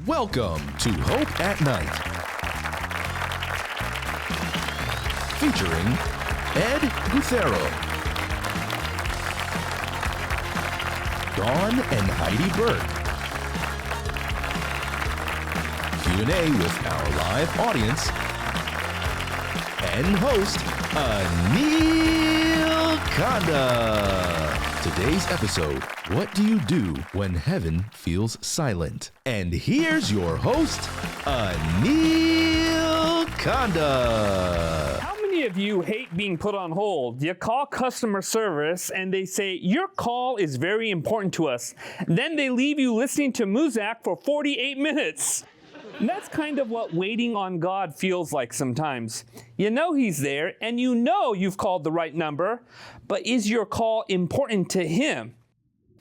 Welcome to Hope at Night, featuring Ed Guthero, Dawn and Heidi Burke, Q&A with our live audience, and host Anil Kanda. Today's episode, what do you do when heaven feels silent? And here's your host, Anil Kanda. How many of you hate being put on hold? You call customer service and they say, your call is very important to us. Then they leave you listening to Muzak for 48 minutes. And that's kind of what waiting on God feels like sometimes. You know He's there, and you know you've called the right number, but is your call important to Him?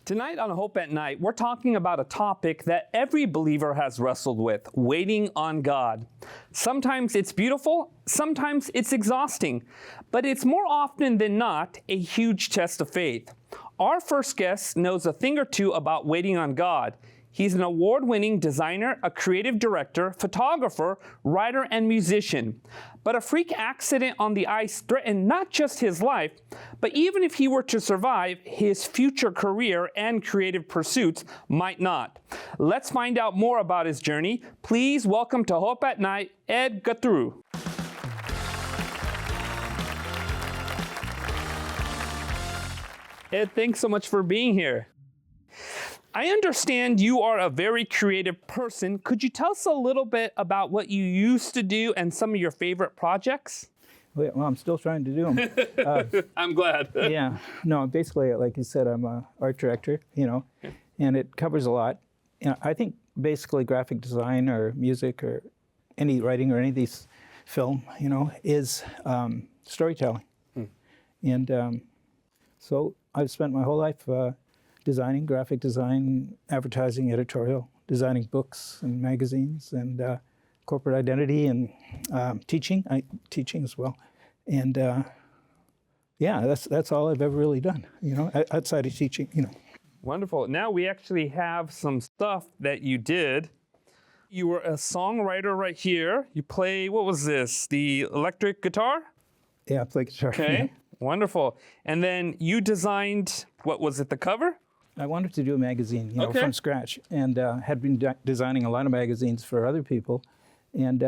Tonight on Hope at Night, we're talking about a topic that every believer has wrestled with, waiting on God. Sometimes it's beautiful, sometimes it's exhausting, but it's more often than not a huge test of faith. Our first guest knows a thing or two about waiting on God. He's an award-winning designer, a creative director, photographer, writer, and musician. But a freak accident on the ice threatened not just his life, but even if he were to survive, his future career and creative pursuits might not. Let's find out more about his journey. Please welcome to Hope at Night, Ed Guthero. Ed, thanks so much for being here. I understand you are a very creative person. Could you tell us a little bit about what you used to do and some of your favorite projects? Well, I'm still trying to do them. I'm glad. Yeah. No, basically, like you said, I'm an art director, and it covers a lot. I think basically graphic design or music or any writing or any of these film, is storytelling. And so I've spent my whole life designing, graphic design, advertising, editorial, designing books and magazines, and corporate identity, and teaching as well. And that's all I've ever really done, outside of teaching, Wonderful. Now we actually have some stuff that you did. You were a songwriter right here. You play, what was this, the electric guitar? Yeah, I play guitar. Okay, wonderful. And then you designed, what was it, the cover? I wanted to do a magazine, Okay. from scratch, and had been designing a lot of magazines for other people. And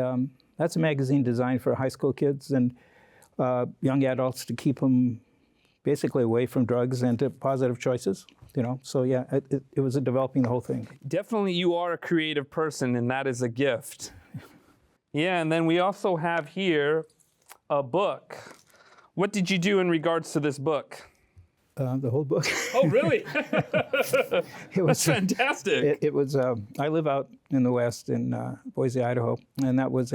that's a magazine designed for high school kids and young adults to keep them basically away from drugs and to positive choices, So yeah, it was developing the whole thing. Definitely you are a creative person, and that is a gift. Yeah, and then we also have here a book. What did you do in regards to this book? The whole book. Oh, really? That's fantastic. It was, I live out in the West in Boise, Idaho, and that was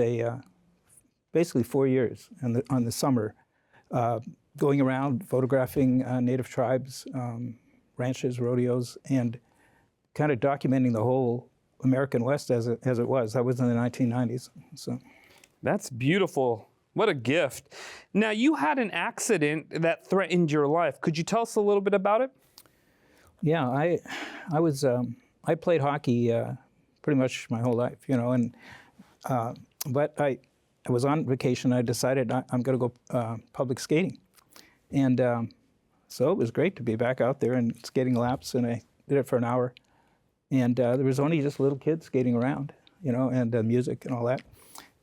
basically 4 years on the summer, going around photographing native tribes, ranches, rodeos, and kind of documenting the whole American West as it was. That was in the 1990s. So That's beautiful. What a gift. Now, you had an accident that threatened your life. Could you tell us a little bit about it? Yeah, I played hockey pretty much my whole life, but I was on vacation. I decided I'm going to go public skating. And so it was great to be back out there and skating laps, and I did it for an hour. And there was only just little kids skating around, and music and all that.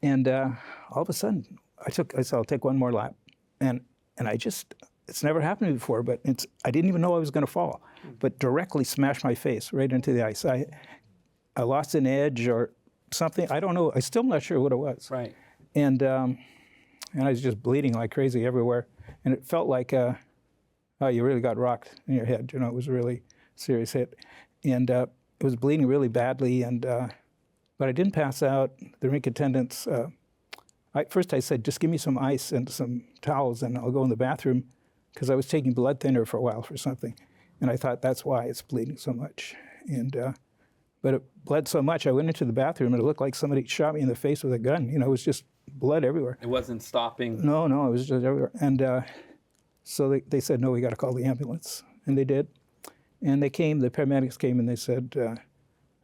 And all of a sudden, I said, I'll take one more lap. And it's never happened before, but I didn't even know I was going to fall, but directly smashed my face right into the ice. I lost an edge or something. I don't know. I'm still not sure what it was. Right. And I was just bleeding like crazy everywhere. And it felt like, you really got rocked in your head. It was a really serious hit. And it was bleeding really badly. But I didn't pass out. The rink attendants, first I said, just give me some ice and some towels and I'll go in the bathroom, because I was taking blood thinner for a while for something. And I thought that's why it's bleeding so much. But it bled so much, I went into the bathroom and it looked like somebody shot me in the face with a gun. It was just blood everywhere. It wasn't stopping. No, it was just everywhere. And so they said, no, we got to call the ambulance. And they did. And they came, the paramedics came and they said,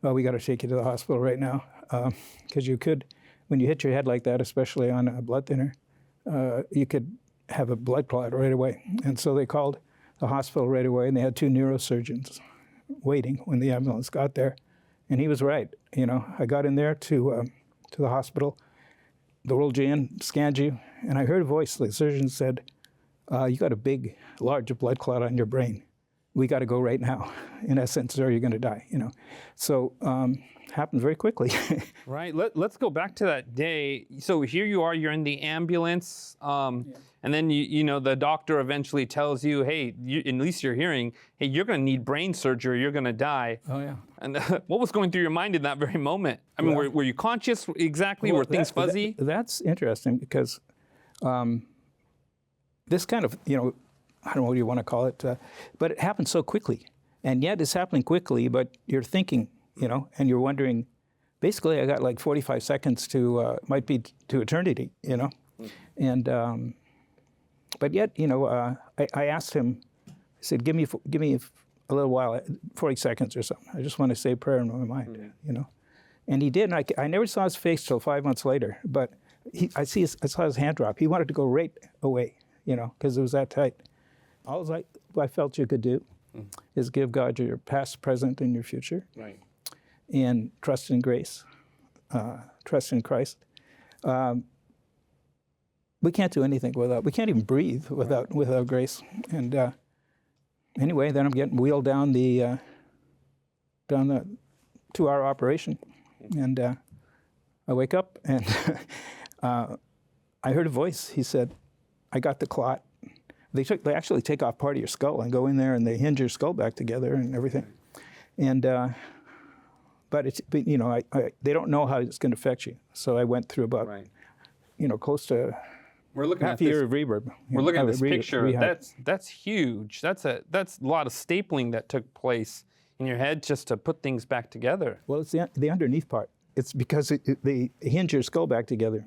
"Oh, we got to take you to the hospital right now," because you could, when you hit your head like that, especially on a blood thinner, you could have a blood clot right away. And so they called the hospital right away, and they had 2 neurosurgeons waiting when the ambulance got there. And he was right. I got in there to the hospital. They rolled you in, scanned you, and I heard a voice. The surgeon said, "You got a big, large blood clot on your brain. We got to go right now, in essence, or you're going to die." So happened very quickly. Right. Let's go back to that day. So here you are. You're in the ambulance, and then the doctor eventually tells you, "Hey, at least you're hearing. Hey, you're going to need brain surgery. You're going to die." Oh yeah. And what was going through your mind in that very moment? I mean, were you conscious exactly? Were things fuzzy? That's interesting because this kind of I don't know what you want to call it, but it happened so quickly, and yet it's happening quickly. But you're thinking, and you're wondering. Basically, I got like 45 seconds to might be to eternity, and but yet, I asked him. I said, "Give me a little while, 40 seconds or something. I just want to say a prayer in my mind, And he did. And I never saw his face till 5 months later. But I saw his hand drop. He wanted to go right away, because it was that tight. All I felt you could do is give God your past, present, and your future. Right. And trust in grace, trust in Christ. We can't do anything we can't even breathe without grace. And anyway, then I'm getting wheeled down the 2-hour operation, and I wake up and I heard a voice. He said, "I got the clot." They actually take off part of your skull and go in there and they hinge your skull back together and everything, and. But they don't know how it's going to affect you. So I went through about, close to half a year of reverb. We're looking at this picture. That's huge. That's a lot of stapling that took place in your head just to put things back together. Well, it's the underneath part. It's because they hinge your skull back together,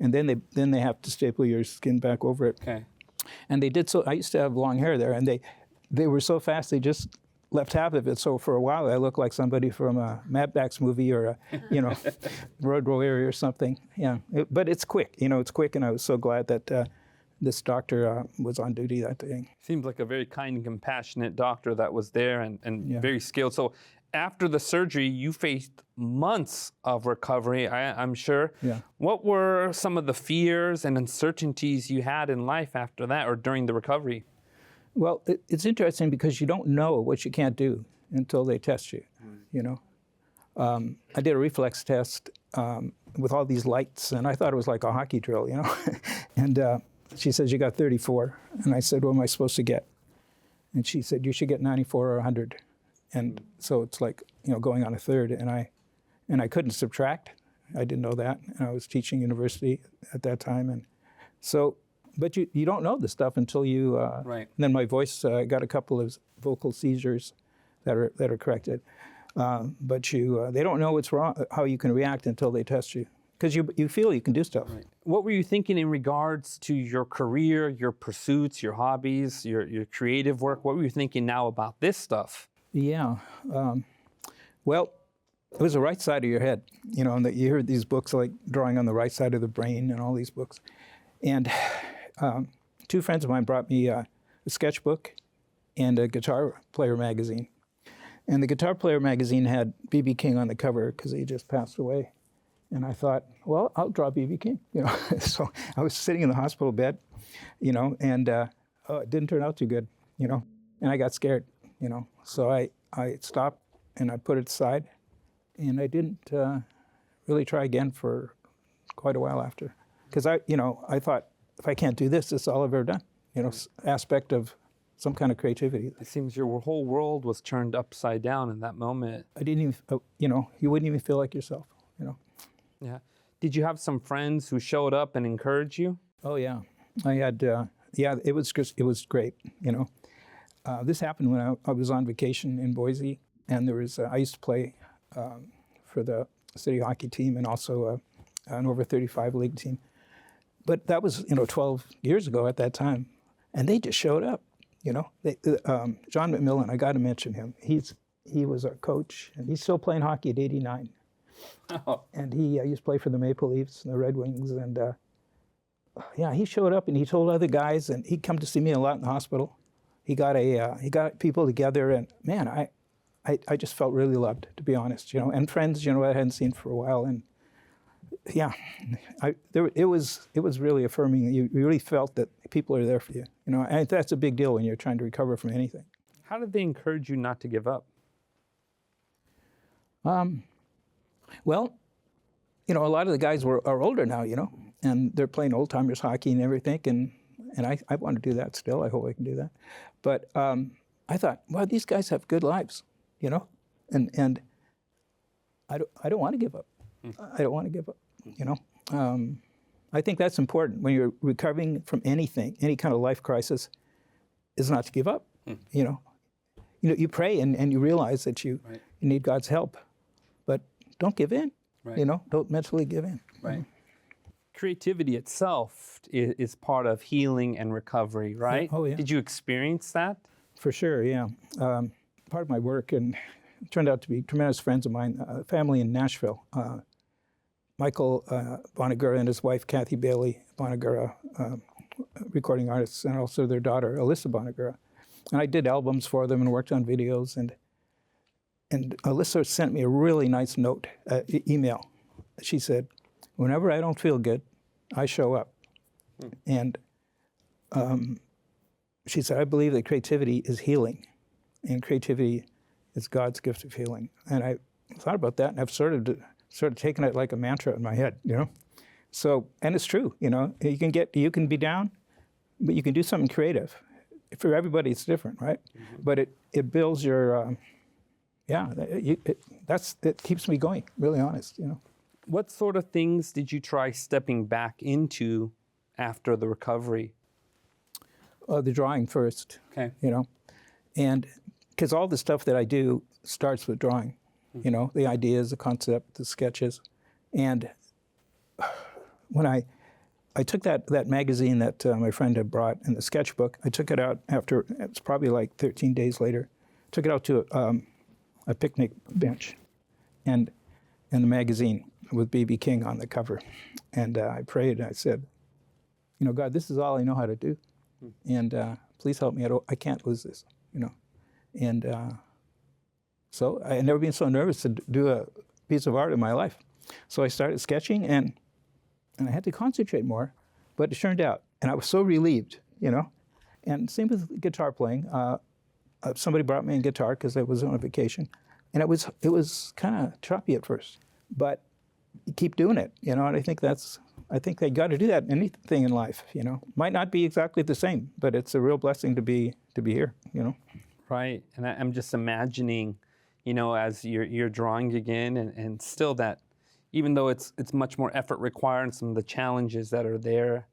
and then they have to staple your skin back over it. Okay. And they did so. I used to have long hair there, and they were so fast they just left half of it, so for a while I looked like somebody from a Mad Max movie or Road Warrior or something. Yeah, but it's quick. It's quick, and I was so glad that this doctor was on duty that day. Seems like a very kind and compassionate doctor that was there and very skilled. So after the surgery, you faced months of recovery, I'm sure. Yeah. What were some of the fears and uncertainties you had in life after that or during the recovery? Well, it's interesting because you don't know what you can't do until they test you, I did a reflex test with all these lights, and I thought it was like a hockey drill, And she says, "You got 34. And I said, "What am I supposed to get?" And she said, "You should get 94 or 100. And so it's like, going on a third. And I couldn't subtract. I didn't know that. And I was teaching university at that time. And so... But you don't know this stuff until you. Right. Then my voice got a couple of vocal seizures that are corrected, but they don't know what's wrong, how you can react until they test you, because you feel you can do stuff. Right. What were you thinking in regards to your career, your pursuits, your hobbies, your creative work? What were you thinking now about this stuff? Yeah, well, it was the right side of your head, and that you heard these books like Drawing on the Right Side of the Brain and all these books, and. 2 friends of mine brought me a sketchbook and a guitar player magazine. And the guitar player magazine had B.B. King on the cover because he just passed away. And I thought, well, I'll draw B.B. King. So I was sitting in the hospital bed, and it didn't turn out too good, and I got scared, So I stopped and I put it aside, and I didn't really try again for quite a while after. Because I thought, if I can't do this, it's all I've ever done. Aspect of some kind of creativity. It seems your whole world was turned upside down in that moment. I didn't even, you wouldn't even feel like yourself, Yeah. Did you have some friends who showed up and encouraged you? Oh yeah, I had. It was great. This happened when I was on vacation in Boise, and there was. I used to play for the city hockey team and also an over 35 league team. But that was, 12 years ago at that time, and they just showed up. John McMillan, I got to mention him. He's he was our coach, and he's still playing hockey at 89. Oh. And he used to play for the Maple Leafs and the Red Wings, and yeah, he showed up and he told other guys, and he'd come to see me a lot in the hospital. He got people together, and man, I just felt really loved, to be honest, you know, and friends, you know, I hadn't seen for a while, and yeah, it was really affirming. You really felt that people are there for you, you know, and that's a big deal when you're trying to recover from anything. How did they encourage you not to give up? Well, you know, a lot of the guys are older now, you know, and they're playing old-timers hockey and everything, and I want to do that still. I hope I can do that. But I thought, well, these guys have good lives, you know, and I don't want to give up. I don't want to give up, you know. I think that's important when you're recovering from anything, any kind of life crisis, is not to give up, you know. You know, you pray and you realize that you need God's help, but don't give in, you know, don't mentally give in. Right. Creativity itself is part of healing and recovery, right? Oh, yeah. Did you experience that? For sure, yeah. Part of my work, and it turned out to be tremendous friends of mine, family in Nashville. Michael Bonagura and his wife, Kathy Bailey Bonagura, recording artists, and also their daughter, Alyssa Bonagura. And I did albums for them and worked on videos, and Alyssa sent me a really nice note, email. She said, whenever I don't feel good, I show up. And she said, I believe that creativity is healing, and creativity is God's gift of healing. And I thought about that, and I've sort of taken it like a mantra in my head, you know? So, and it's true, you know, you can be down, but you can do something creative. For everybody, it's different, right? But it builds your, it keeps me going, really honest, you know? What sort of things did you try stepping back into after the recovery? The drawing first, Okay. you know? And because all the stuff that I do starts with drawing, you know, the ideas, the concept, the sketches. And when I took that magazine that my friend had brought and the sketchbook, I took it out after, it was probably like 13 days later, took it out to a picnic bench and the magazine with B.B. King on the cover. And I prayed and I said, you know, God, this is all I know how to do. And please help me. I can't lose this, you know. And so I had never been so nervous to do a piece of art in my life. So I started sketching, and I had to concentrate more, but it turned out. And I was so relieved, you know. And same with guitar playing. Somebody brought me a guitar because I was on a vacation. And it was kind of choppy at first, but you keep doing it, you know. And I think they got to do that in anything in life, you know. Might not be exactly the same, but it's a real blessing to be here, you know. Right, and I'm just imagining, you know, as you're drawing again, and still that, even though it's much more effort required and some of the challenges that are there,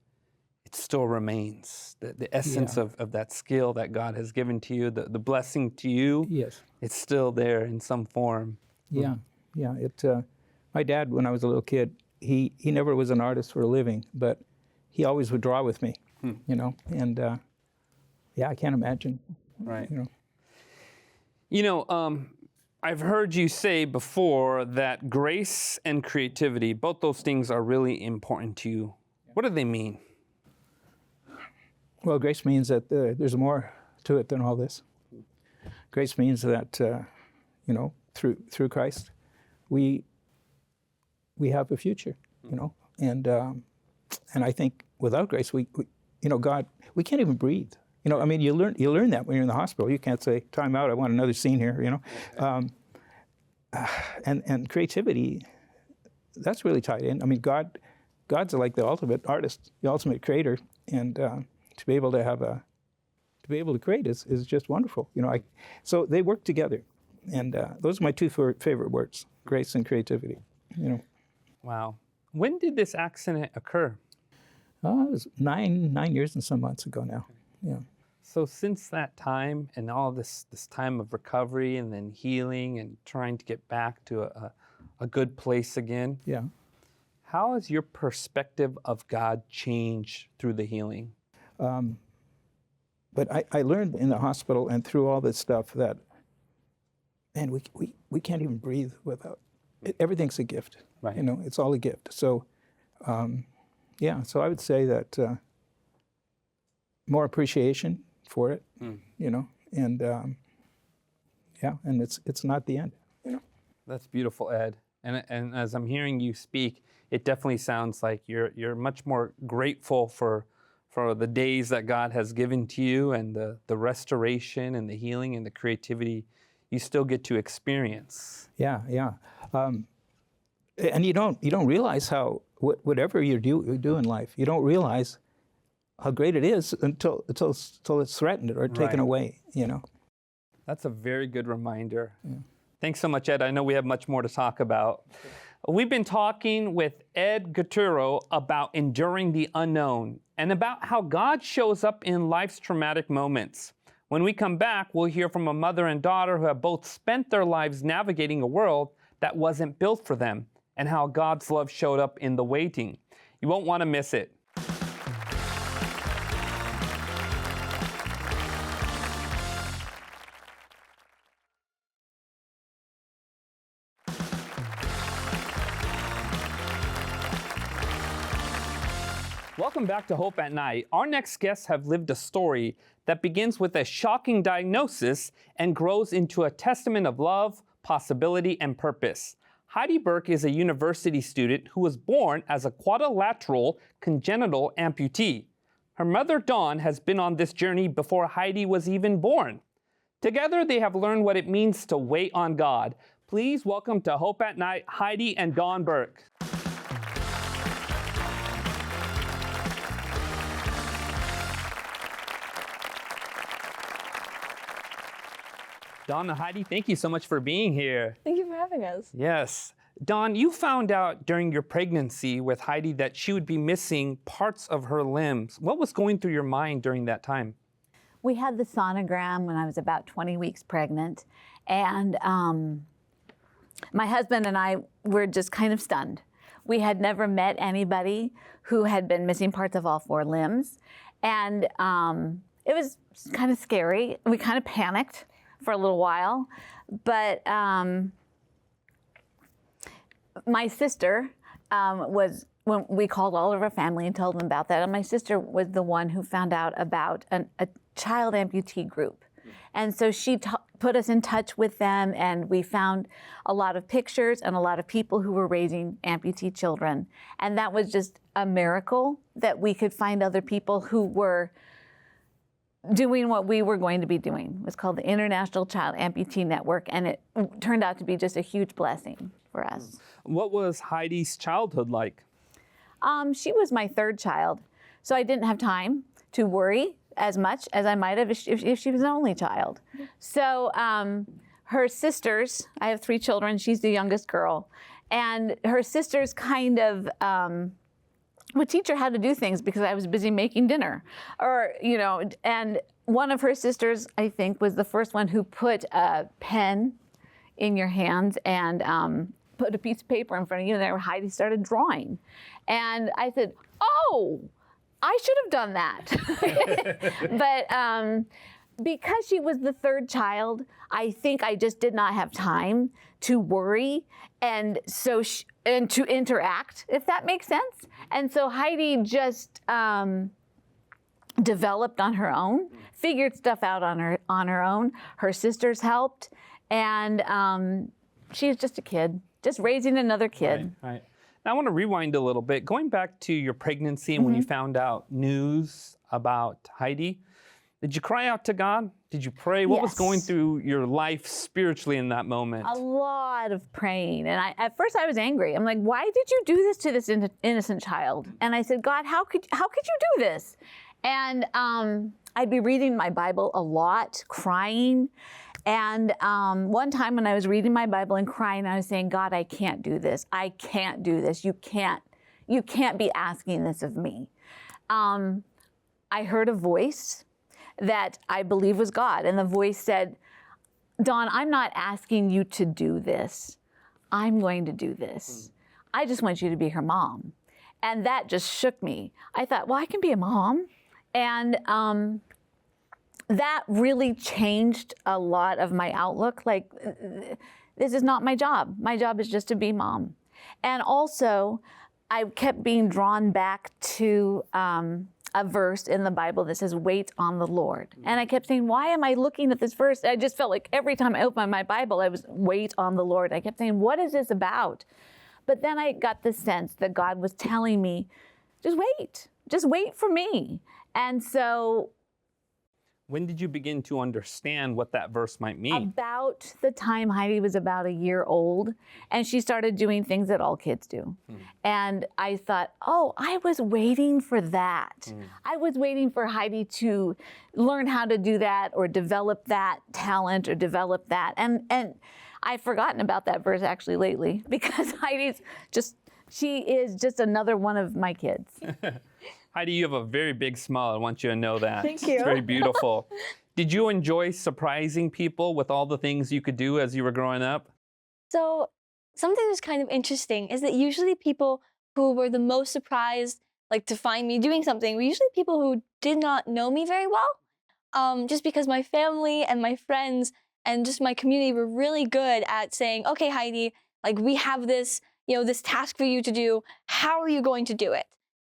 it still remains. The essence of that skill that God has given to you, the blessing to you, Yes. it's still there in some form. Yeah, yeah. My dad, when I was a little kid, he never was an artist for a living, but he always would draw with me, you know. And I can't imagine. Right. You know. I've heard you say before that grace and creativity, both those things are really important to you. What do they mean? Well, grace means that there's more to it than all this. Grace means that, you know, through Christ, we have a future, you know. And I think without grace, we you know, God, we can't even breathe. You know, I mean, you learn that when you're in the hospital. You can't say, time out, I want another scene here, you know. And creativity, that's really tied in. I mean, God's like the ultimate artist, the ultimate creator, and to be able to create is just wonderful. You know, so they work together, and those are my two favorite words: grace and creativity. You know. Wow. When did this accident occur? It was nine years and some months ago now. Yeah. So since that time and all this time of recovery and then healing and trying to get back to a good place again, Yeah. how has your perspective of God changed through the healing? But I learned in the hospital and through all this stuff that man, we can't even breathe without everything's a gift. Right. You know, it's all a gift. So, yeah. So I would say that more appreciation for it. You know, and yeah, and it's not the end. You know. That's beautiful, Ed. And as I'm hearing you speak, it definitely sounds like you're much more grateful for the days that God has given to you, and the restoration and the healing and the creativity you still get to experience. Yeah, yeah. And you don't realize how whatever you do in life, you don't realize how great it is until it's threatened or taken away. You know. That's a very good reminder. Yeah. Thanks so much, Ed. I know we have much more to talk about. We've been talking with Ed Guthero about enduring the unknown and about how God shows up in life's traumatic moments. When we come back, we'll hear from a mother and daughter who have both spent their lives navigating a world that wasn't built for them, and how God's love showed up in the waiting. You won't want to miss it. Welcome back to Hope at Night. Our next guests have lived a story that begins with a shocking diagnosis and grows into a testament of love, possibility, and purpose. Heidi Burke is a university student who was born as a quadruple congenital amputee. Her mother, Dawn, has been on this journey before Heidi was even born. Together, they have learned what it means to wait on God. Please welcome to Hope at Night, Heidi and Dawn Burke. Dawn and Heidi, thank you so much for being here. Thank you for having us. Yes. Dawn, you found out during your pregnancy with Heidi that she would be missing parts of her limbs. What was going through your mind during that time? We had the sonogram when I was about 20 weeks pregnant, and my husband and I were just kind of stunned. We had never met anybody who had been missing parts of all 4 limbs, and it was kind of scary. We kind of panicked for a little while, but my sister was, when we called all of our family and told them about that, and my sister was the one who found out about a child amputee group. And so she put us in touch with them, and we found a lot of pictures and a lot of people who were raising amputee children. And that was just a miracle that we could find other people who were doing what we were going to be doing. It was called the International Child Amputee Network, and it turned out to be just a huge blessing for us. What was Heidi's childhood like? She was my 3rd child, so I didn't have time to worry as much as I might have if she was an only child. So her sisters, I have 3 children, she's the youngest girl, and her sisters kind of would teach her how to do things because I was busy making dinner, or, you know, and one of her sisters, I think, was the first one who put a pen in your hands and put a piece of paper in front of you, and there Heidi started drawing. And I said, oh, I should have done that. But because she was the 3rd child, I think I just did not have time to worry and and to interact, if that makes sense. And so Heidi just developed on her own, figured stuff out on her own. Her sisters helped, and she's just a kid, just raising another kid. Right. Now I want to rewind a little bit. Going back to your pregnancy and when you found out news about Heidi, did you cry out to God? Did you pray? What was going through your life spiritually in that moment? A lot of praying. And at first I was angry. I'm like, why did you do this to this innocent child? And I said, God, how could you do this? And I'd be reading my Bible a lot, crying. And one time when I was reading my Bible and crying, I was saying, God, I can't do this. I can't do this. You can't be asking this of me. I heard a voice that I believe was God. And the voice said, Dawn, I'm not asking you to do this. I'm going to do this. I just want you to be her mom. And that just shook me. I thought, well, I can be a mom. And that really changed a lot of my outlook. Like, this is not my job. My job is just to be mom. And also, I kept being drawn back to a verse in the Bible that says, wait on the Lord. And I kept saying, why am I looking at this verse? I just felt like every time I opened my Bible, I was, wait on the Lord. I kept saying, what is this about? But then I got the sense that God was telling me, just wait for me. And so, when did you begin to understand what that verse might mean? about the time Heidi was about a year old, and she started doing things that all kids do. And I thought, oh, I was waiting for that. I was waiting for Heidi to learn how to do that or develop that talent or develop that. And I've forgotten about that verse actually lately, because she is just another one of my kids. Heidi, you have a very big smile. I want you to know that. Thank you. It's very beautiful. Did you enjoy surprising people with all the things you could do as you were growing up? So something that's kind of interesting is that usually people who were the most surprised, like to find me doing something, were usually people who did not know me very well. Just because my family and my friends and just my community were really good at saying, okay, Heidi, like we have this, this task for you to do. How are you going to do it?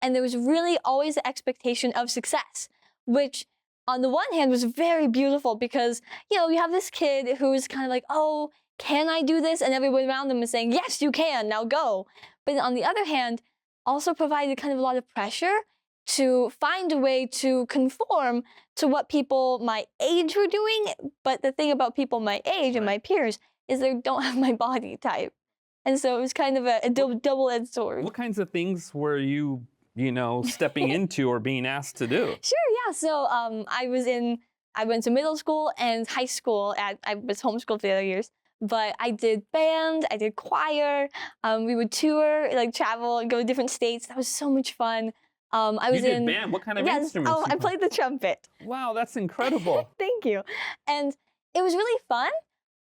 And there was really always the expectation of success, which on the one hand was very beautiful because, you have this kid who is kind of like, oh, can I do this? And everyone around them is saying, yes, you can, now go. But on the other hand, also provided kind of a lot of pressure to find a way to conform to what people my age were doing. But the thing about people my age and my peers is they don't have my body type. And so it was kind of a double-edged sword. What kinds of things were you stepping into or being asked to do? Sure, yeah. So I went to middle school and high school. I was homeschooled for the other years, but I did band, I did choir. We would tour, like travel and go to different states. That was so much fun. I was you did band? What kind of instruments? Oh, I played the trumpet. Wow, that's incredible. Thank you. And it was really fun,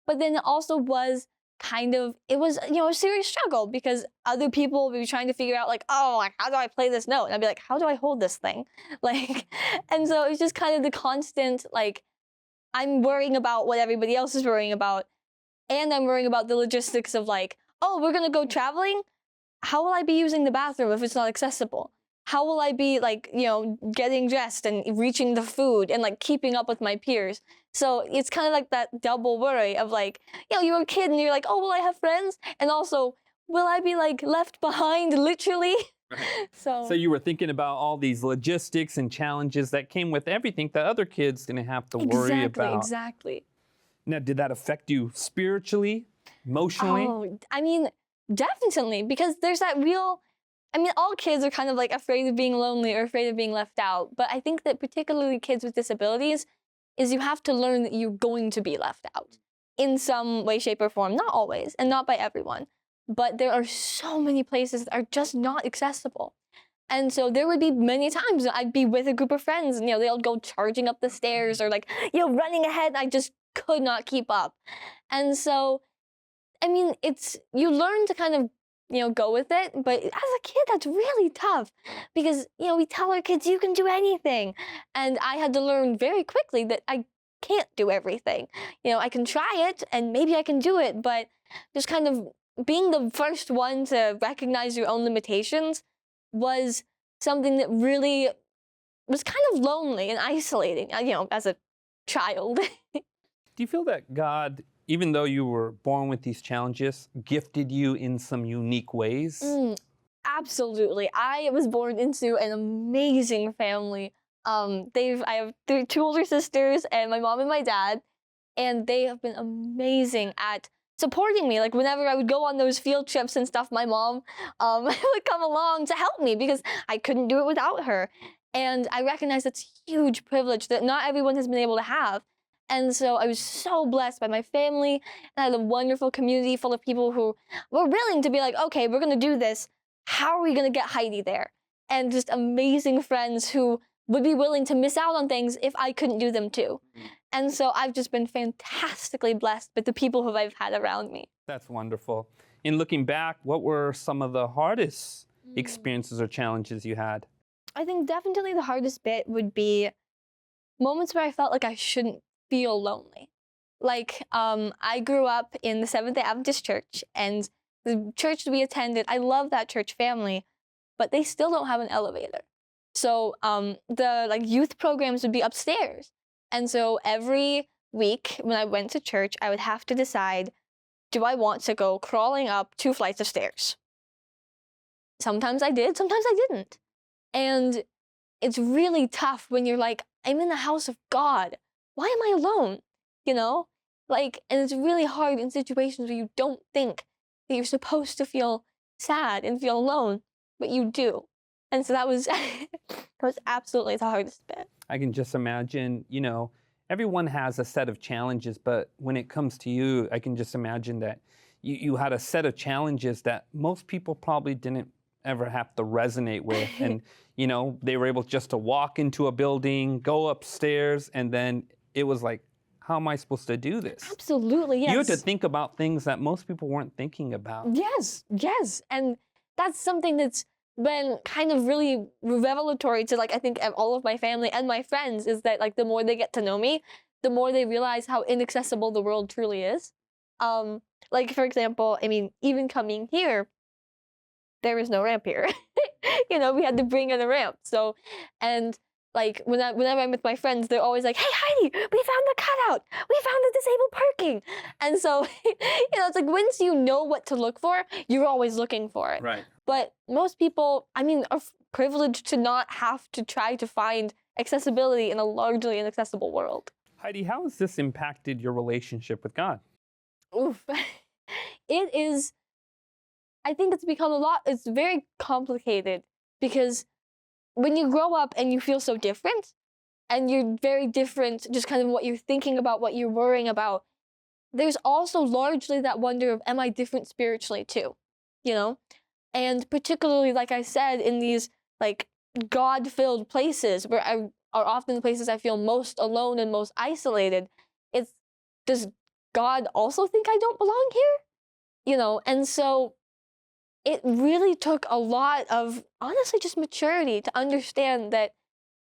but then it also was it was, a serious struggle because other people would be trying to figure out like, oh, like, how do I play this note? And I'd be like, how do I hold this thing? And so it was just kind of the constant, like, I'm worrying about what everybody else is worrying about. And I'm worrying about the logistics of like, oh, we're going to go traveling. How will I be using the bathroom if it's not accessible? How will I be like, getting dressed and reaching the food and like keeping up with my peers? So it's kind of like that double worry of like, you're a kid and you're like, oh, will I have friends? And also, will I be like left behind literally? Right. So you were thinking about all these logistics and challenges that came with everything that other kids didn't have to worry about. Exactly. Now, did that affect you spiritually, emotionally? Oh, I mean, definitely, because there's that real, all kids are kind of like afraid of being lonely or afraid of being left out. But I think that particularly kids with disabilities is you have to learn that you're going to be left out in some way, shape, or form. Not always, and not by everyone. But there are so many places that are just not accessible. And so there would be many times I'd be with a group of friends and, they'll go charging up the stairs or like, running ahead. And I just could not keep up. And so, you learn to kind of, go with it. But as a kid, that's really tough because, we tell our kids, you can do anything. And I had to learn very quickly that I can't do everything. I can try it and maybe I can do it, but just kind of being the first one to recognize your own limitations was something that really was kind of lonely and isolating, as a child. Do you feel that God, even though you were born with these challenges, gifted you in some unique ways? Absolutely. I was born into an amazing family. I have two older sisters and my mom and my dad, and they have been amazing at supporting me. Like whenever I would go on those field trips and stuff, my mom would come along to help me because I couldn't do it without her. And I recognize that's a huge privilege that not everyone has been able to have. And so I was so blessed by my family, and I had a wonderful community full of people who were willing to be like, okay, we're going to do this. How are we going to get Heidi there? And just amazing friends who would be willing to miss out on things if I couldn't do them too. And so I've just been fantastically blessed with the people who I've had around me. That's wonderful. In looking back, what were some of the hardest experiences or challenges you had? I think definitely the hardest bit would be moments where I felt like I shouldn't feel lonely. Like, I grew up in the Seventh-day Adventist church, and the church we attended, I love that church family, but they still don't have an elevator. So the like youth programs would be upstairs. And so every week when I went to church, I would have to decide, do I want to go crawling up 2 flights of stairs? Sometimes I did, sometimes I didn't. And it's really tough when you're like, I'm in the house of God. Why am I alone? You know? Like, and it's really hard in situations where you don't think that you're supposed to feel sad and feel alone, but you do. And so that was absolutely the hardest bit. I can just imagine, you know, everyone has a set of challenges, but when it comes to you, I can just imagine that you had a set of challenges that most people probably didn't ever have to resonate with. And, you know, they were able just to walk into a building, go upstairs, and then it was like, how am I supposed to do this? Absolutely, yes. You had to think about things that most people weren't thinking about. Yes, yes. And that's something that's been kind of really revelatory to, like, I think all of my family and my friends, is that, like, the more they get to know me, the more they realize how inaccessible the world truly is. Like, for example, I mean, even coming here, there is no ramp here. You know, we had to bring in a ramp. So, and like, whenever I'm with my friends, they're always like, hey, Heidi, we found the cutout. We found the disabled parking. And so, you know, it's like, once you know what to look for, you're always looking for it. Right. But most people, I mean, are privileged to not have to try to find accessibility in a largely inaccessible world. Heidi, how has this impacted your relationship with God? Oof. It is, I think it's become it's very complicated, because when you grow up and you feel so different, and you're very different, just kind of what you're thinking about, what you're worrying about, there's also largely that wonder of, am I different spiritually too? You know? And particularly, like I said, in these like God-filled places where are often the places I feel most alone and most isolated, does God also think I don't belong here? You know, and so it really took a lot of, honestly, just maturity to understand that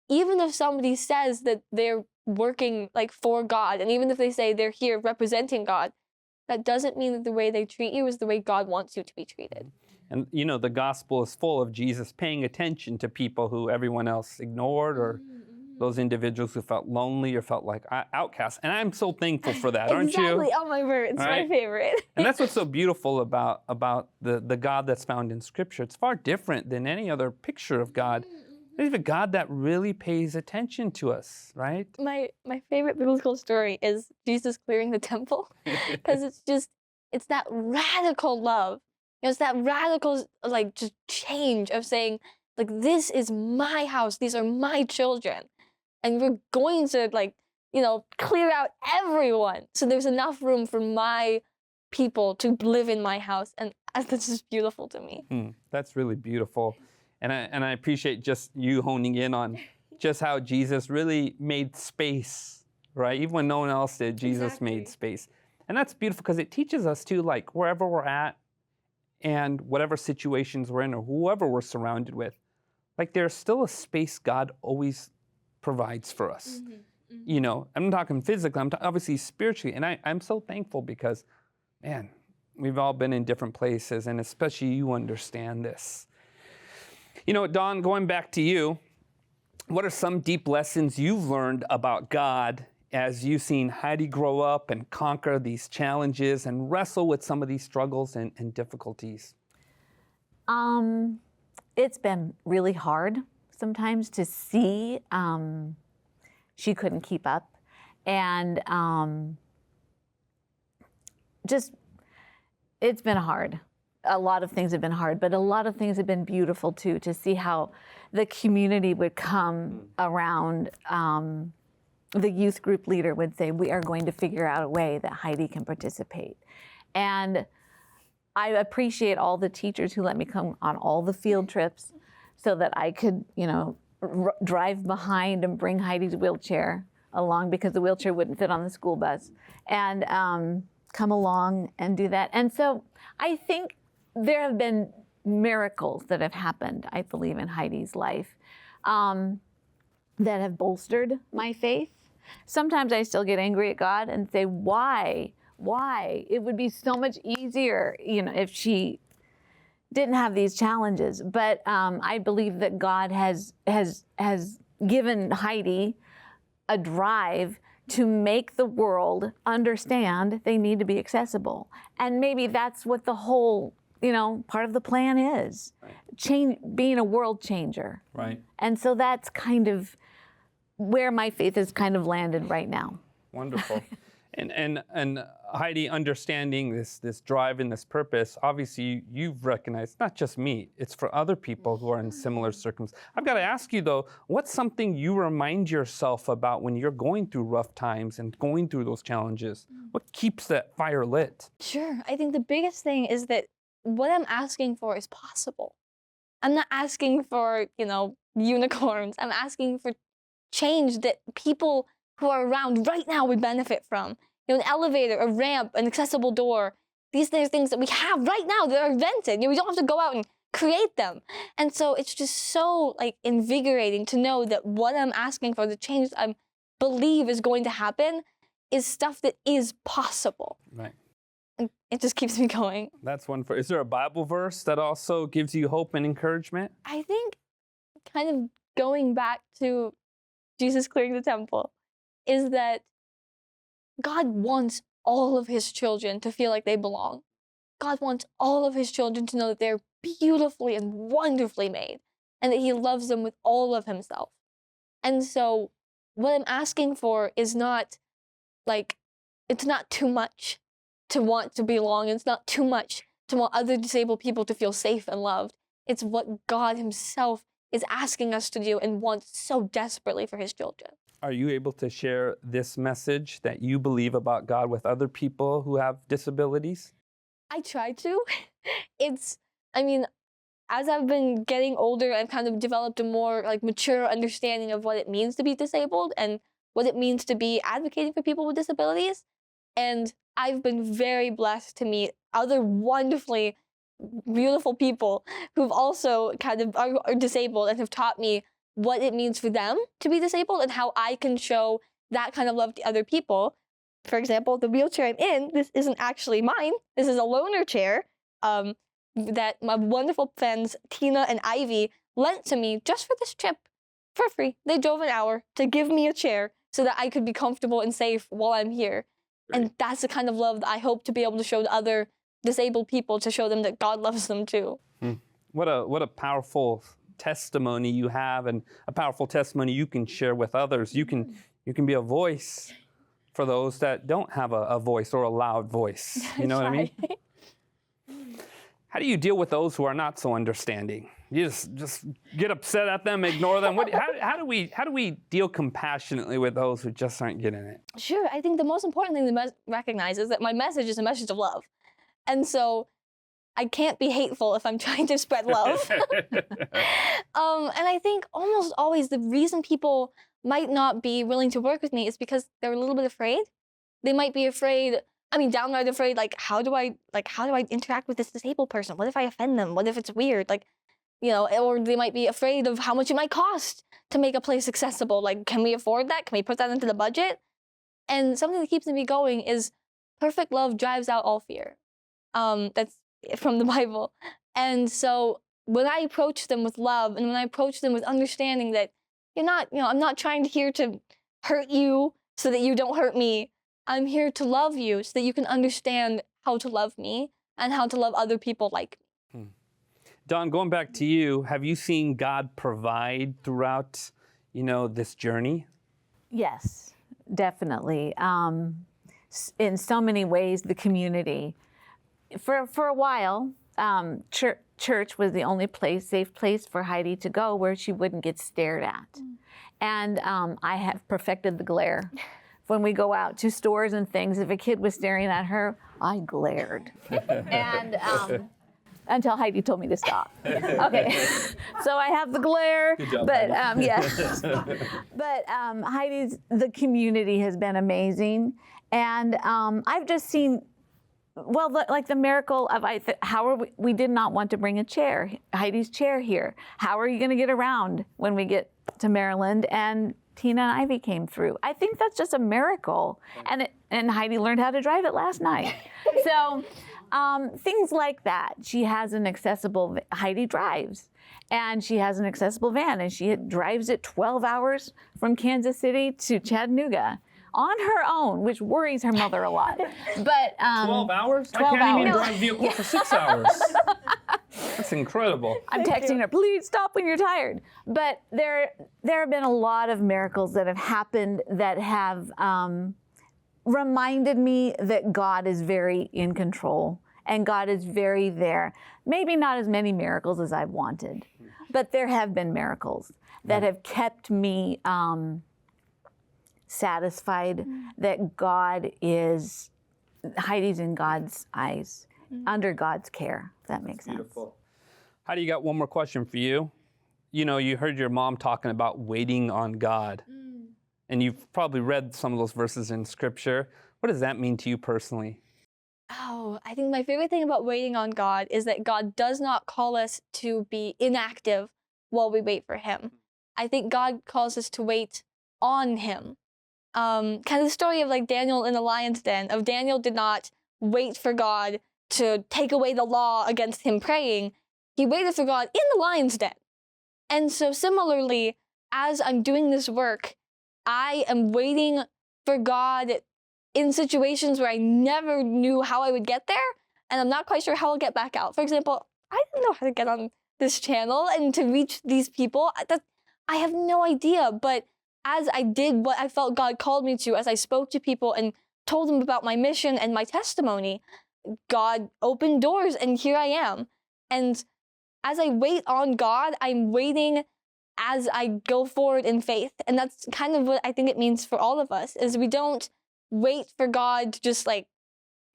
even if somebody says that they're working like for God, and even if they say they're here representing God, that doesn't mean that the way they treat you is the way God wants you to be treated. And, you know, the gospel is full of Jesus paying attention to people who everyone else ignored, or those individuals who felt lonely or felt like outcasts. And I'm so thankful for that, aren't you? Exactly. Oh, my word. It's my favorite. And that's what's so beautiful about the God that's found in Scripture. It's far different than any other picture of God. There's a God that really pays attention to us, right? My favorite biblical story is Jesus clearing the temple, because it's that radical love. You know, it's that radical, like, just change of saying, like, this is my house. These are my children. And we're going to, like, you know, clear out everyone, so there's enough room for my people to live in my house. And that's just beautiful to me. That's really beautiful. And I appreciate just you honing in on just how Jesus really made space, right? Even when no one else did, Jesus made space. And that's beautiful, because it teaches us too, like, wherever we're at and whatever situations we're in or whoever we're surrounded with, like, there's still a space God always provides for us. You know, I'm not talking physically, I'm obviously spiritually. And I'm so thankful, because, man, we've all been in different places, and especially you understand this. You know, Dawn, going back to you, what are some deep lessons you've learned about God as you've seen Heidi grow up and conquer these challenges and wrestle with some of these struggles and difficulties? It's been really hard sometimes to see she couldn't keep up. And it's been hard. A lot of things have been hard, but a lot of things have been beautiful too, to see how the community would come around. The youth group leader would say, we are going to figure out a way that Heidi can participate. And I appreciate all the teachers who let me come on all the field trips so that I could, you know, drive behind and bring Heidi's wheelchair along, because the wheelchair wouldn't fit on the school bus, and come along and do that. And so I think there have been miracles that have happened, I believe, in Heidi's life. that have bolstered my faith. Sometimes I still get angry at God and say, why? Why? It would be so much easier, if she didn't have these challenges. But I believe that God has given Heidi a drive to make the world understand they need to be accessible. And maybe that's what the whole, part of the plan is. Right. Being a world changer. Right. And so that's kind of where my faith has kind of landed right now. Wonderful. And Heidi, understanding this drive and this purpose, obviously you've recognized, not just me, it's for other people who are in similar circumstances. I've got to ask you though, what's something you remind yourself about when you're going through rough times and going through those challenges? What keeps that fire lit? Sure. I think the biggest thing is that what I'm asking for is possible. I'm not asking for, unicorns. I'm asking for change that people who are around right now would benefit from. An elevator, a ramp, an accessible door. These are things that we have right now that are invented. We don't have to go out and create them. And so it's just so invigorating to know that what I'm asking for, the change I believe is going to happen, is stuff that is possible. Right. And it just keeps me going. That's wonderful. Is there a Bible verse that also gives you hope and encouragement? I think kind of going back to Jesus clearing the temple is that God wants all of his children to feel like they belong. God wants all of his children to know that they're beautifully and wonderfully made and that he loves them with all of himself. And so what I'm asking for is not it's not too much to want to belong. It's not too much to want other disabled people to feel safe and loved. It's what God himself is asking us to do and wants so desperately for his children. Are you able to share this message that you believe about God with other people who have disabilities? I try to. As I've been getting older, I've kind of developed a more mature understanding of what it means to be disabled and what it means to be advocating for people with disabilities. And I've been very blessed to meet other wonderfully beautiful people who've also kind of are disabled and have taught me what it means for them to be disabled and how I can show that kind of love to other people. For example, the wheelchair I'm in, this isn't actually mine. This is a loaner chair that my wonderful friends Tina and Ivy lent to me just for this trip for free. They drove an hour to give me a chair so that I could be comfortable and safe while I'm here. Right. And that's the kind of love that I hope to be able to show to other disabled people, to show them that God loves them too. What a powerful testimony you have, and a powerful testimony you can share with others. You can be a voice for those that don't have a voice or a loud voice. You know what I mean? How do you deal with those who are not so understanding? You just get upset at them, ignore them. How do we deal compassionately with those who just aren't getting it? Sure. I think the most important thing to recognize is that my message is a message of love. And so I can't be hateful if I'm trying to spread love. And I think almost always the reason people might not be willing to work with me is because they're a little bit afraid. They might be afraid, downright afraid, how do I interact with this disabled person? What if I offend them? What if it's weird? Or they might be afraid of how much it might cost to make a place accessible. Can we afford that? Can we put that into the budget? And something that keeps me going is perfect love drives out all fear. That's from the Bible. And so when I approach them with love and when I approach them with understanding that I'm not trying here to hurt you so that you don't hurt me. I'm here to love you so that you can understand how to love me and how to love other people like me. Dawn, going back to you, have you seen God provide throughout, this journey? Yes, definitely. In so many ways, the community. For a while, church was the only safe place for Heidi to go where she wouldn't get stared at. And I have perfected the glare. When we go out to stores and things, if a kid was staring at her, I glared. And until Heidi told me to stop. Okay, so I have the glare. Good job, but Heidi. yes. But the community has been amazing. And I've just seen Well, like the miracle of how are we did not want to bring a chair, Heidi's chair here. How are you going to get around when we get to Maryland? And Tina and Ivy came through. I think that's just a miracle. And Heidi learned how to drive it last night. So things like that. She has an accessible, Heidi drives, and she has an accessible van, and she drives it 12 hours from Kansas City to Chattanooga on her own, which worries her mother a lot. But 12 hours? 12 I can't even hours. drive a vehicle for 6 hours. That's incredible. I'm texting her, please stop when you're tired. But there have been a lot of miracles that have happened that have reminded me that God is very in control and God is very there. Maybe not as many miracles as I've wanted, but there have been miracles that have kept me satisfied that God is, Heidi's in God's eyes, under God's care, if that makes sense. Beautiful. Heidi, you got one more question for you. You know, you heard your mom talking about waiting on God. And you've probably read some of those verses in Scripture. What does that mean to you personally? Oh, I think my favorite thing about waiting on God is that God does not call us to be inactive while we wait for Him. I think God calls us to wait on Him. Kind of the story of like Daniel in the lion's den, of Daniel did not wait for God to take away the law against him praying. He waited for God in the lion's den. And so similarly, as I'm doing this work, I am waiting for God in situations where I never knew how I would get there, and I'm not quite sure how I'll get back out. For example, I didn't know how to get on this channel and to reach these people. I have no idea, but as I did what I felt God called me to, as I spoke to people and told them about my mission and my testimony, God opened doors, and here I am. And as I wait on God, I'm waiting as I go forward in faith. And that's kind of what I think it means for all of us, is we don't wait for God to just like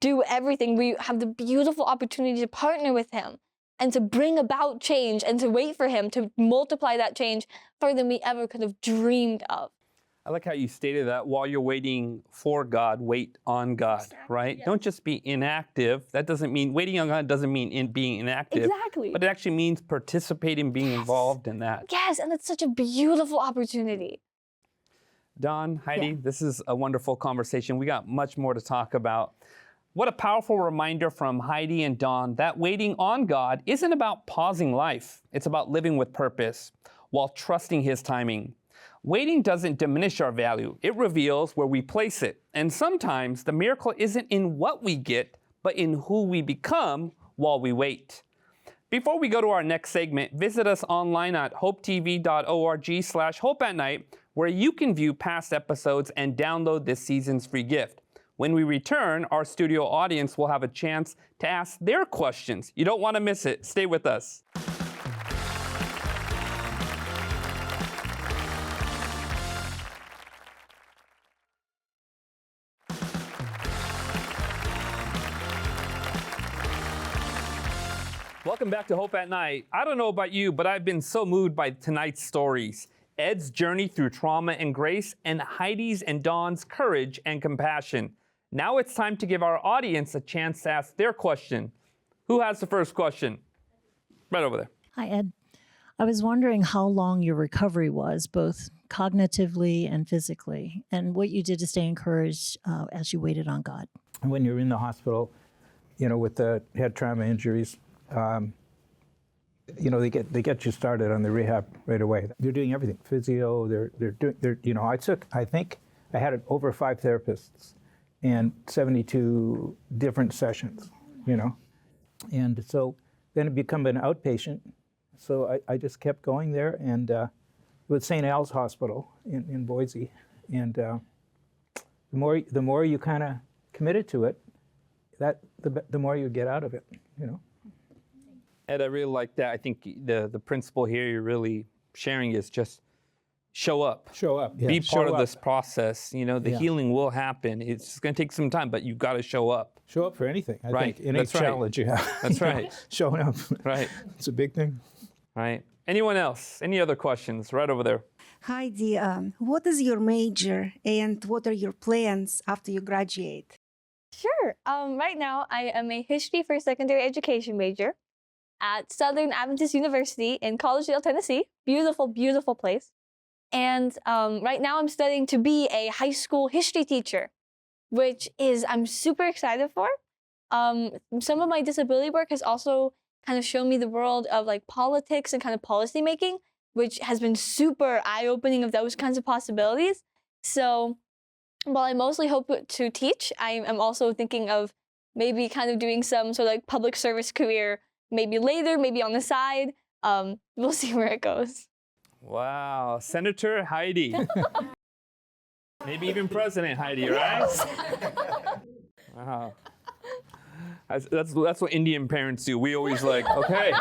do everything. We have the beautiful opportunity to partner with Him and to bring about change and to wait for Him to multiply that change further than we ever could have dreamed of. I like how you stated that while you're waiting for God, wait on God, right? Yes. Don't just be inactive. That doesn't mean, waiting on God doesn't mean being inactive. Exactly. But it actually means participating, being involved in that. Yes, and it's such a beautiful opportunity. Don, Heidi, this is a wonderful conversation. We got much more to talk about. What a powerful reminder from Heidi and Don that waiting on God isn't about pausing life. It's about living with purpose while trusting His timing. Waiting doesn't diminish our value. It reveals where we place it. And sometimes the miracle isn't in what we get, but in who we become while we wait. Before we go to our next segment, visit us online at hopetv.org/hopeatnight, where you can view past episodes and download this season's free gift. When we return, our studio audience will have a chance to ask their questions. You don't want to miss it. Stay with us. Welcome back to Hope at Night. I don't know about you, but I've been so moved by tonight's stories. Ed's journey through trauma and grace, and Heidi's and Dawn's courage and compassion. Now it's time to give our audience a chance to ask their question. Who has the first question? Right over there. Hi, Ed. I was wondering how long your recovery was, both cognitively and physically, and what you did to stay encouraged as you waited on God. When you're in the hospital, you know, with the head trauma injuries, you know, they get you started on the rehab right away. They're doing everything, physio. They're you know, I think I had over 5 therapists and 72 different sessions, you know, and so then it became an outpatient. So I just kept going there, and with St. Al's Hospital in Boise, and the more you kind of committed to it, the more you get out of it, you know. Ed, I really like that. I think the principle here you're really sharing is just show up. Show up. Yeah. Be part of Show this up. process. You know, the healing will happen. It's going to take some time, but you've got to show up. Show up for anything. I Right. think any That's right. challenge you have. That's you know, right. Showing up. Right. It's a big thing. Right. Anyone else? Any other questions? Right over there. Heidi, what is your major and what are your plans after you graduate? Sure. Right now, I am a history for secondary education major at Southern Adventist University in Collegedale, Tennessee. Beautiful, beautiful place. And right now, I'm studying to be a high school history teacher, which I'm super excited for. Some of my disability work has also kind of shown me the world of like politics and kind of policy making, which has been super eye-opening of those kinds of possibilities. So while I mostly hope to teach, I am also thinking of maybe kind of doing some sort of like public service career, maybe later, maybe on the side. We'll see where it goes. Wow, Senator Heidi. Maybe even President Heidi, right? Wow. That's what Indian parents do. We always like, okay,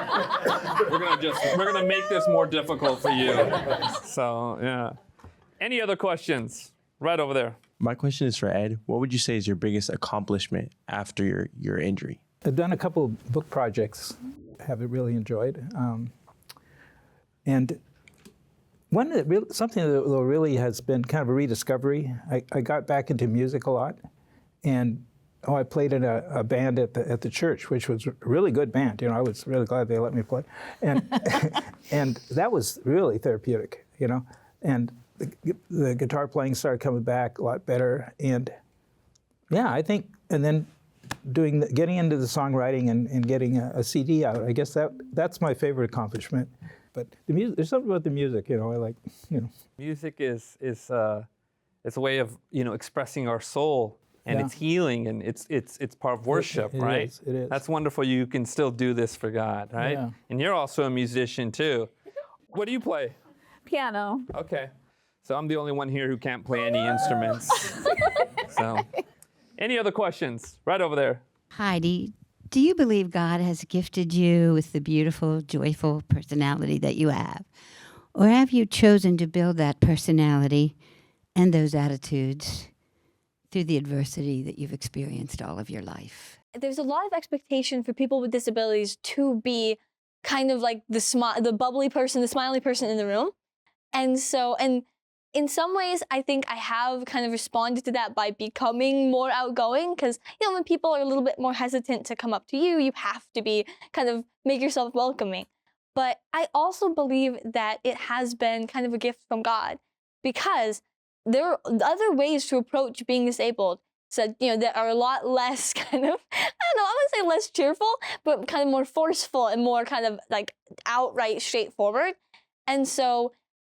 we're gonna make this more difficult for you. So yeah. Any other questions? Right over there. My question is for Ed. What would you say is your biggest accomplishment after your injury? I've done a couple of book projects, have really enjoyed. And something that really has been kind of a rediscovery. I got back into music a lot, and I played in a band at the church, which was a really good band. I was really glad they let me play, and and that was really therapeutic. And the guitar playing started coming back a lot better, and yeah, I think, and then getting into the songwriting and getting a CD out. I guess that's my favorite accomplishment. But the music, there's something about the music, I like, Music is a way of expressing our soul, and it's healing, and it's part of worship, right? It is. That's wonderful. You can still do this for God, right? Yeah. And you're also a musician too. What do you play? Piano. Okay. So I'm the only one here who can't play any instruments. So, any other questions? Right over there. Heidi, do you believe God has gifted you with the beautiful, joyful personality that you have? Or have you chosen to build that personality and those attitudes through the adversity that you've experienced all of your life? There's a lot of expectation for people with disabilities to be kind of like the bubbly person, the smiley person in the room. And in some ways, I think I have kind of responded to that by becoming more outgoing, because, when people are a little bit more hesitant to come up to you, you have to be kind of make yourself welcoming. But I also believe that it has been kind of a gift from God, because there are other ways to approach being disabled. So, that are a lot less kind of, I wouldn't say less cheerful, but kind of more forceful and more kind of like outright straightforward. And so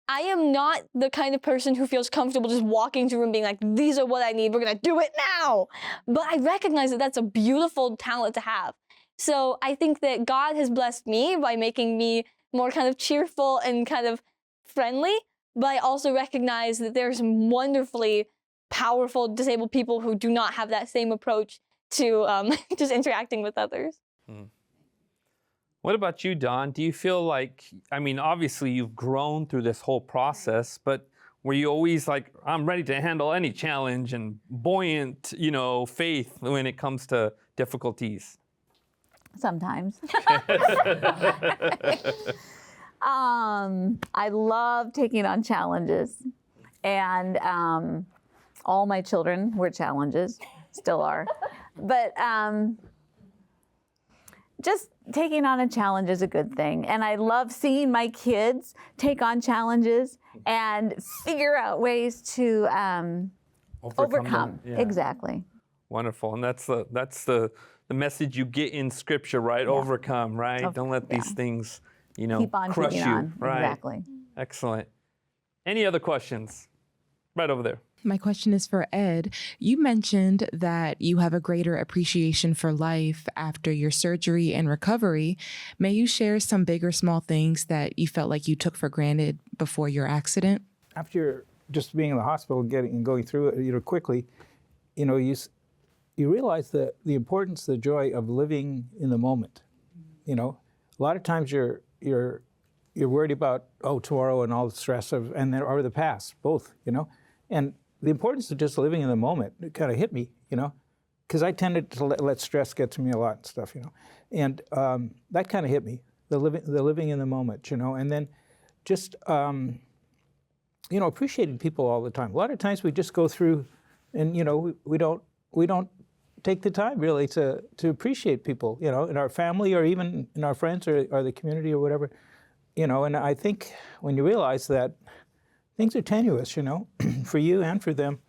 I am not the kind of person who feels comfortable just walking to a room being like, these are what I need, we're gonna do it now. But I recognize that that's a beautiful talent to have. So I think that God has blessed me by making me more kind of cheerful and kind of friendly, but I also recognize that there's wonderfully powerful disabled people who do not have that same approach to just interacting with others. What about you, Don? Do you feel like, obviously you've grown through this whole process, but were you always like, I'm ready to handle any challenge and buoyant, faith when it comes to difficulties? Sometimes. I love taking on challenges, and all my children were challenges, still are. But just taking on a challenge is a good thing. And I love seeing my kids take on challenges and figure out ways to overcome. Yeah. Exactly. Wonderful. And that's the message you get in Scripture, right? Yeah. Overcome, right? Don't let these things, keep on crush keeping you. on. Right. Exactly. Excellent. Any other questions? Right over there. My question is for Ed. You mentioned that you have a greater appreciation for life after your surgery and recovery. May you share some big or small things that you felt like you took for granted before your accident? After just being in the hospital, going through it, quickly, you realize the importance, the joy of living in the moment. A lot of times you're worried about tomorrow and all the stress or the past, both. And the importance of just living in the moment, it kind of hit me, because I tended to let stress get to me a lot and stuff, and that kind of hit me, the living in the moment, and then just appreciating people all the time. A lot of times we just go through, and we don't take the time really to appreciate people, you know, in our family or even in our friends or the community or whatever, you know. And I think when you realize that things are tenuous, you know, for you and for them,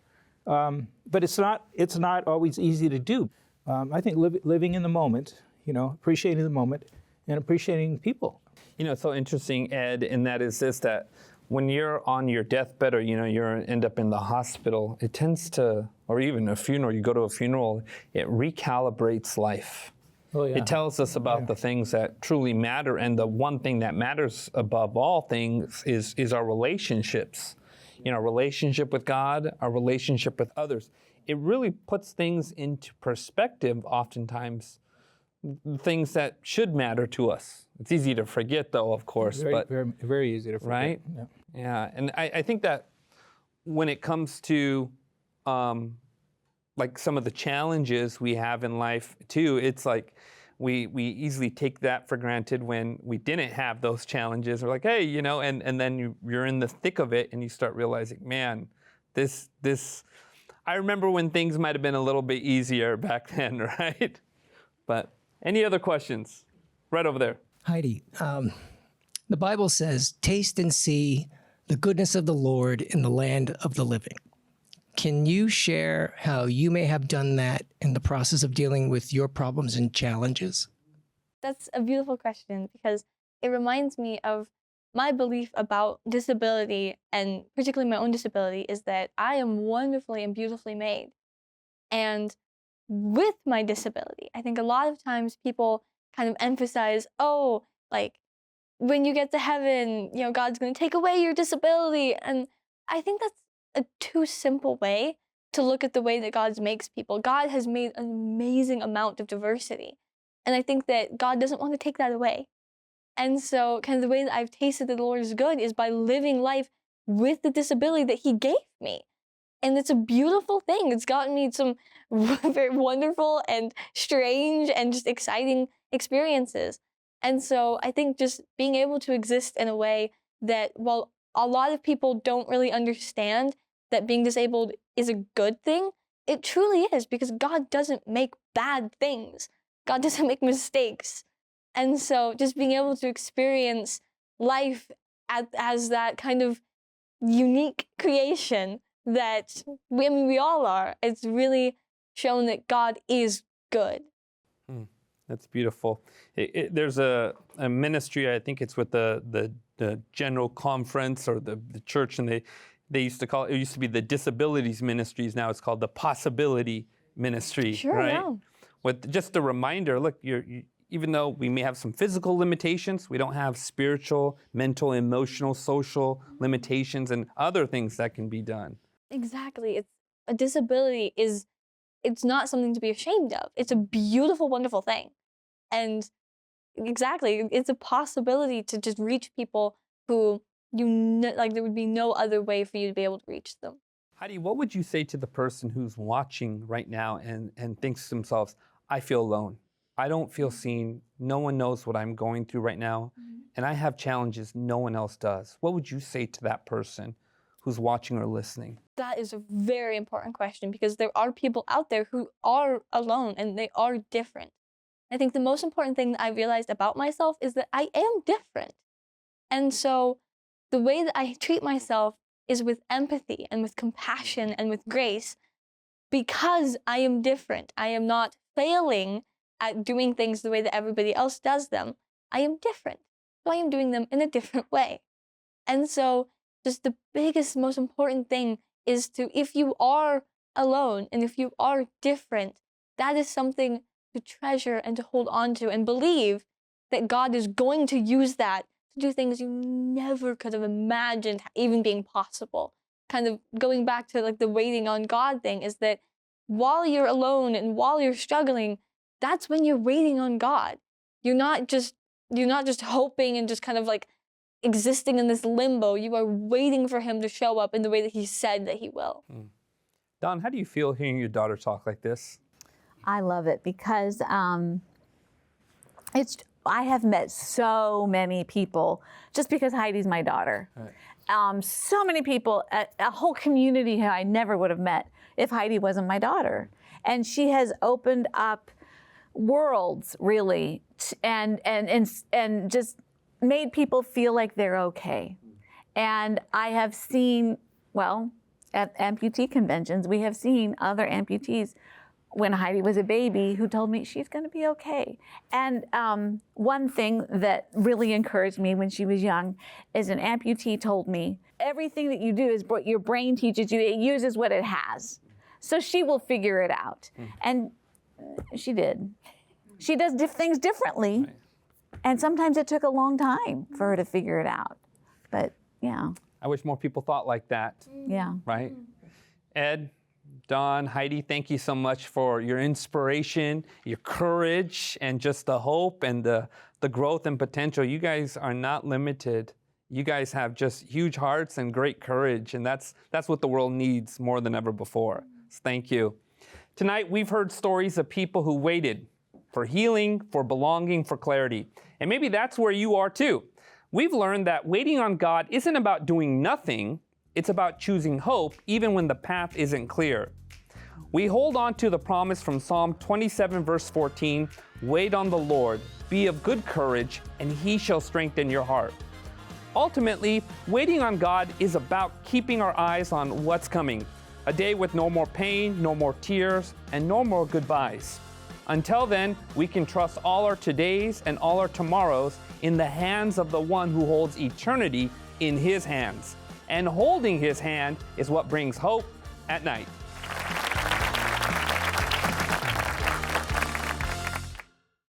but it's not always easy to do. I think living in the moment, you know, appreciating the moment and appreciating people. You know, it's so interesting, Ed, and that is this, that when you're on your deathbed or, you know, you end up in the hospital, it tends to, or even a funeral, you go to a funeral, it recalibrates life. Oh, yeah. It tells us about the things that truly matter, and the one thing that matters above all things is our relationships. You know, relationship with God, our relationship with others. It really puts things into perspective oftentimes, things that should matter to us. It's easy to forget, though, of course. Very easy to forget. Right? Yeah. And I think that when it comes to like some of the challenges we have in life, too, it's like we easily take that for granted when we didn't have those challenges. We're like, hey, you know, and then you're in the thick of it and you start realizing, man, this. I remember when things might have been a little bit easier back then, right? But any other questions? Right over there. Heidi, the Bible says, taste and see the goodness of the Lord in the land of the living. Can you share how you may have done that in the process of dealing with your problems and challenges? That's a beautiful question because it reminds me of my belief about disability, and particularly my own disability, is that I am wonderfully and beautifully made. And with my disability, I think a lot of times people kind of emphasize, oh, like when you get to heaven, you know, God's going to take away your disability. And I think that's a too simple way to look at the way that God makes people. God has made an amazing amount of diversity. And I think that God doesn't want to take that away. And so kind of the way that I've tasted that the Lord is good is by living life with the disability that he gave me. And it's a beautiful thing. It's gotten me some very wonderful and strange and just exciting experiences. And so I think just being able to exist in a way that, while a lot of people don't really understand that being disabled is a good thing, it truly is, because God doesn't make bad things. God doesn't make mistakes. And so just being able to experience life as that kind of unique creation that we all are, it's really shown that God is good. That's beautiful. There's a ministry, I think it's with the General Conference or the church, and they used to call it used to be the Disabilities Ministries. Now it's called the Possibility Ministry. Sure, right? Yeah. With just a reminder, look, even though we may have some physical limitations, we don't have spiritual, mental, emotional, social limitations and other things that can be done. Exactly. A disability it's not something to be ashamed of. It's a beautiful, wonderful thing. And exactly, it's a possibility to just reach people who like there would be no other way for you to be able to reach them. Heidi, what would you say to the person who's watching right now and thinks to themselves, I feel alone. I don't feel seen. No one knows what I'm going through right now. And I have challenges no one else does. What would you say to that person who's watching or listening? That is a very important question, because there are people out there who are alone and they are different. I think the most important thing that I realized about myself is that I am different. And so the way that I treat myself is with empathy and with compassion and with grace, because I am different. I am not failing at doing things the way that everybody else does them. I am different. So I am doing them in a different way. And so just the biggest, most important thing is to, if you are alone and if you are different, that is something to treasure and to hold on to, and believe that God is going to use that to do things you never could have imagined even being possible. Kind of going back to like the waiting on God thing, is that while you're alone and while you're struggling, that's when you're waiting on God. You're not just hoping and just kind of like existing in this limbo. You are waiting for him to show up in the way that he said that he will. Dawn, how do you feel hearing your daughter talk like this? I love it because I have met so many people just because Heidi's my daughter. Right. So many people, a whole community who I never would have met if Heidi wasn't my daughter. And she has opened up worlds, really, and just made people feel like they're okay. And I have seen, well, at amputee conventions, we have seen other amputees when Heidi was a baby who told me she's going to be okay. And one thing that really encouraged me when she was young is an amputee told me, everything that you do is what your brain teaches you. It uses what it has. So she will figure it out. And she did. She does things differently. And sometimes it took a long time for her to figure it out. But yeah. I wish more people thought like that. Yeah. Right? Ed, Dawn, Heidi, thank you so much for your inspiration, your courage, and just the hope and the growth and potential. You guys are not limited. You guys have just huge hearts and great courage, and that's what the world needs more than ever before. So thank you. Tonight, we've heard stories of people who waited for healing, for belonging, for clarity. And maybe that's where you are too. We've learned that waiting on God isn't about doing nothing. It's about choosing hope even when the path isn't clear. We hold on to the promise from Psalm 27, verse 14, wait on the Lord, be of good courage, and he shall strengthen your heart. Ultimately, waiting on God is about keeping our eyes on what's coming, a day with no more pain, no more tears, and no more goodbyes. Until then, we can trust all our todays and all our tomorrows in the hands of the one who holds eternity in his hands. And holding his hand is what brings hope at night.